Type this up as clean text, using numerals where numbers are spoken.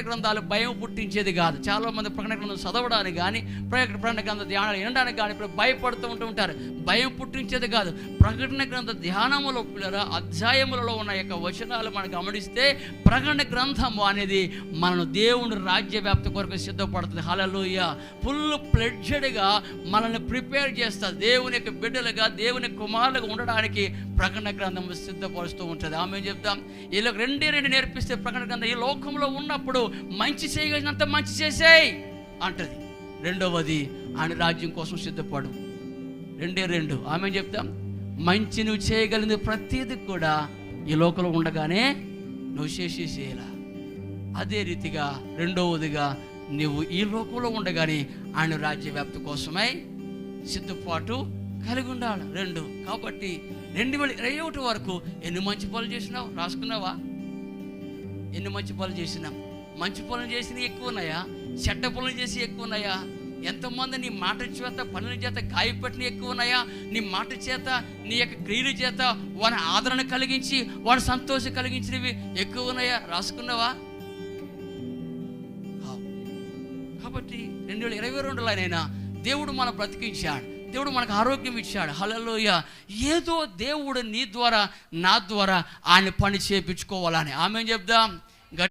గ్రంథాలు భయం పుట్టించేది కాదు. చాలామంది ప్రకటన గ్రంథం చదవడానికి కానీ ప్రకటన గ్రంథ ధ్యానాలు వినడానికి కానీ ఇప్పుడు భయపడుతూ ఉంటారు. భయం పుట్టించేది కాదు. ప్రకటన గ్రంథ ధ్యానములో అధ్యాయములలో ఉన్న యొక్క వచనాలు మనం గమనిస్తే ప్రకటన గ్రంథము అనేది మనను దేవుని రాజ్య వ్యాప్తి కొరకు సిద్ధపడుతుంది. హల్లెలూయా. ఫుల్ ప్లెడ్జెడ్గా మనల్ని ప్రిపేర్ చేస్తుంది. దేవుని యొక్క బిడ్డలుగా, దేవుని కుమారులుగా ఉండడానికి ప్రకటన గ్రంథం సిద్ధపరుస్తూ ఉంటుంది. ఆమె చెప్తాం, వీళ్ళకి రెండు నేర్పిస్తే ప్రకటన గ్రంథం ఈ లోకంలో ఉన్నప్పుడు మంచి చేయగలిగినంత మంచి చేసేయి అంటది. రెండవది ఆయన రాజ్యం కోసం సిద్ధపడు. రెండు ఆమె చెప్తాం, మంచి నువ్వు చేయగలిగిన ప్రతిదీ కూడా ఈ లోకంలో ఉండగానే నువ్వు చేసేసేయాల. అదే రీతిగా రెండవదిగా నువ్వు ఈ లోకంలో ఉండగానే ఆయన రాజ్య వ్యాప్తి కోసమై సిద్ధపాటు కలిగి ఉండాలి. కాబట్టి 2021 వరకు ఎన్ని మంచి పనులు చేసినావు రాసుకున్నావా? ఎన్ని మంచి పనులు చేసినావు? మంచి పనులు చేసినవి ఎక్కువ ఉన్నాయా? చెడ్డ పనులు చేసి ఎక్కువ ఉన్నాయా? ఎంతమంది నీ మాట చేత, పనుల చేత గాయపట్టిన ఎక్కువ ఉన్నాయా? నీ మాట చేత, నీ యొక్క క్రియల చేత వాని ఆదరణ కలిగించి, వాడి సంతోషం కలిగించినవి ఎక్కువ ఉన్నాయా? రాసుకున్నావా? కాబట్టి 2022లోనైనా దేవుడు మనం బ్రతికించాడు. దేవుడు మనకు ఆరోగ్యం ఇచ్చాడు. హల్లెలూయా. ఏదో దేవుడు నీ ద్వారా, నా ద్వారా ఆయన పని చేయించుకోవాలని ఆమె చెప్దాం.